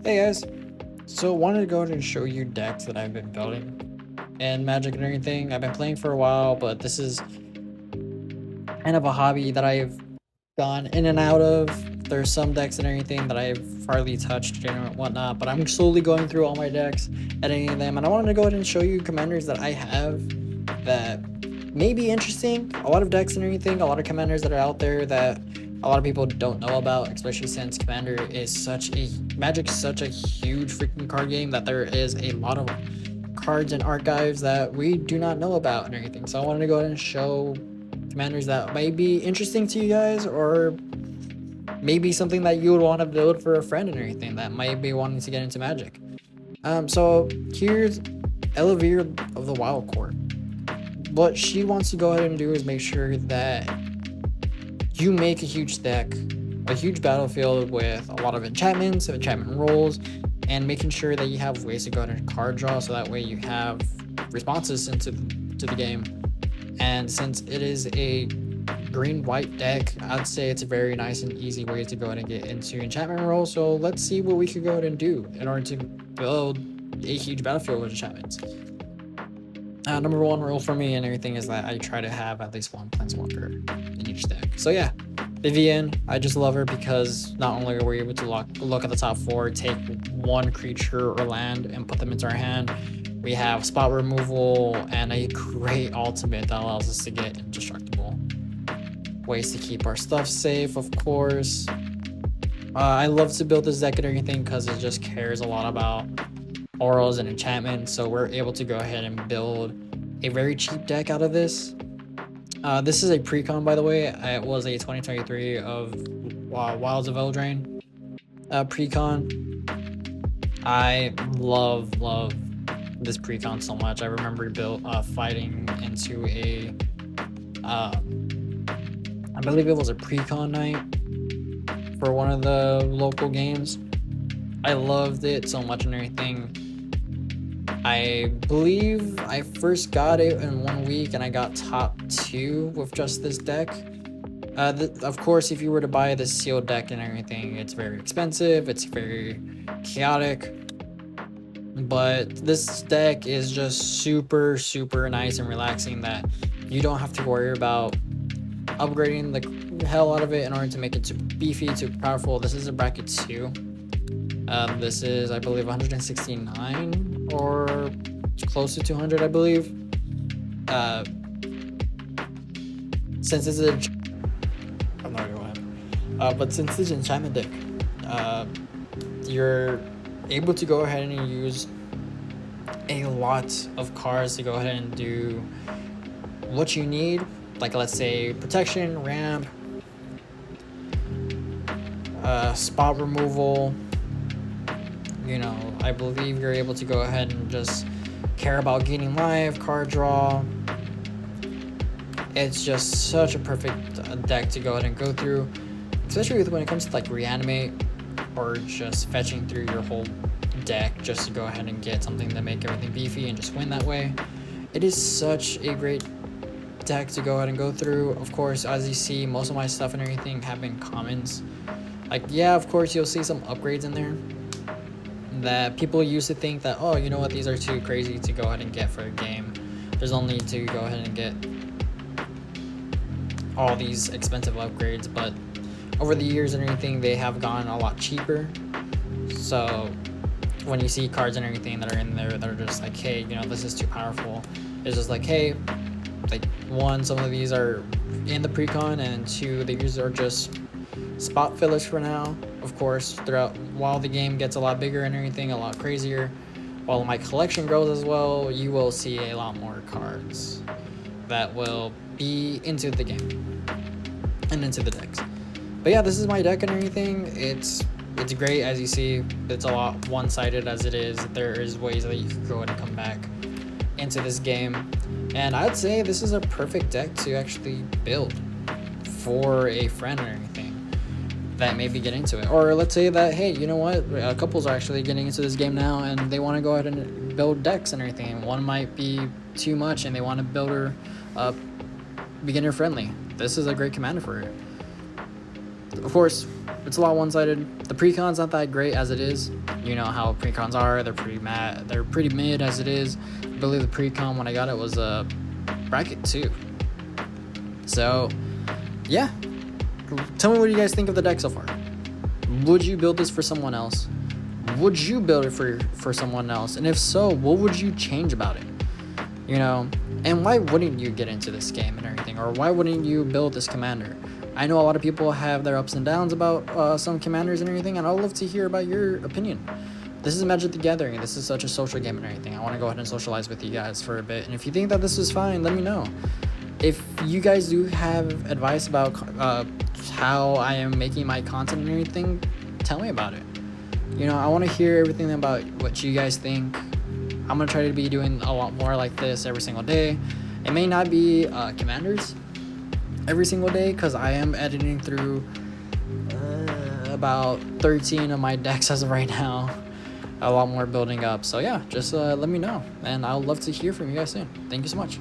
Hey guys, so wanted to go ahead and show you decks that I've been building and Magic and everything. I've been playing for a while, but this is kind of a hobby that I've gone in and out of. There's some decks and everything that I've hardly touched and whatnot, but I'm slowly going through all my decks, editing them, and I wanted to go ahead and show you commanders that I have that may be interesting. A lot of decks and everything, a lot of commanders that are out there that a lot of people don't know about, especially since Commander is Magic's such a huge freaking card game that there is a lot of cards and archives that we do not know about and everything. So I wanted to go ahead and show commanders that may be interesting to you guys, or maybe something that you would want to build for a friend and everything that might be wanting to get into Magic. So here's Evillene of the Wild Court. What she wants to go ahead and do is make sure that you make a huge deck, a huge battlefield with a lot of enchantments, enchantment rolls, and making sure that you have ways to go ahead and card draw, so that way you have responses into the game. And since it is a green-white deck, I'd say it's a very nice and easy way to go ahead and get into enchantment rolls. So let's see what we could go ahead and do in order to build a huge battlefield with enchantments. Number one rule for me and everything is that I try to have at least one planeswalker in each deck. So yeah, Evillene, I just love her because not only are we able to look at the top four, take one creature or land and put them into our hand, we have spot removal and a great ultimate that allows us to get indestructible. Ways to keep our stuff safe, of course. I love to build this deck and everything because it just cares a lot about auras and enchantments, so we're able to go ahead and build a very cheap deck out of this. This is a pre-con, by the way. It was a 2023 of Wilds of Eldraine pre-con. I love this pre-con so much. I remember fighting into I believe it was a pre-con night for one of the local games. I loved it so much and everything. I believe I first got it in 1 week and I got top 2 with just this deck. Of course, if you were to buy the sealed deck and everything, it's very expensive, it's very chaotic. But this deck is just super nice and relaxing that you don't have to worry about upgrading the hell out of it in order to make it too beefy, too powerful. This is a bracket 2. This is, I believe, 169 or close to 200, I believe. Since it's I'm not gonna lie. But since it's an enchantment deck, you're able to go ahead and use a lot of cards to go ahead and do what you need. Like, let's say protection, ramp, spot removal. You know, I believe you're able to go ahead and just care about gaining life, card draw. It's just such a perfect deck to go ahead and go through, especially when it comes to like reanimate or just fetching through your whole deck just to go ahead and get something to make everything beefy and just win that way. It is such a great deck to go ahead and go through. Of course, as you see, most of my stuff and everything have been commons. Like, yeah, of course you'll see some upgrades in there that people used to think that, oh, you know what, these are too crazy to go ahead and get for a game. There's no need to go ahead and get all these expensive upgrades, but over the years and everything, they have gone a lot cheaper. So when you see cards and everything that are in there that are just like, hey, you know, this is too powerful, it's just like, hey, like, one, some of these are in the pre-con, and two, these are just spot fillers for now. Of course, while the game gets a lot bigger and everything, a lot crazier, while my collection grows as well, you will see a lot more cards that will be into the game and into the decks. But yeah, this is my deck and everything. It's great. As you see, it's a lot one-sided as it is. There is ways that you can go ahead and come back into this game, and I'd say this is a perfect deck to actually build for a friend or anything that maybe get into it. Or let's say that, hey, you know what, couples are actually getting into this game now and they want to go ahead and build decks and everything. One might be too much and they want to build her beginner friendly. This is a great commander for it. Of course, it's a lot one-sided. The pre-con's not that great as it is. You know how precons are. They're pretty mid as it is. I believe the precon when I got it was a bracket 2. So yeah, tell me what you guys think of the deck so far. Would you build this for someone else? Would you build it for someone else? And if so, what would you change about it? You know, and why wouldn't you get into this game and everything? Or why wouldn't you build this commander? I know a lot of people have their ups and downs about some commanders and everything, and I'd love to hear about your opinion. This is Magic the Gathering. This is such a social game and everything. I want to go ahead and socialize with you guys for a bit. And if you think that this is fine, let me know. If you guys do have advice about how I am making my content and everything, tell me about it. You know, I want to hear everything about what you guys think. I'm going to try to be doing a lot more like this every single day. It may not be commanders every single day because I am editing through about 13 of my decks as of right now. A lot more building up. So yeah, just let me know. And I'll love to hear from you guys soon. Thank you so much.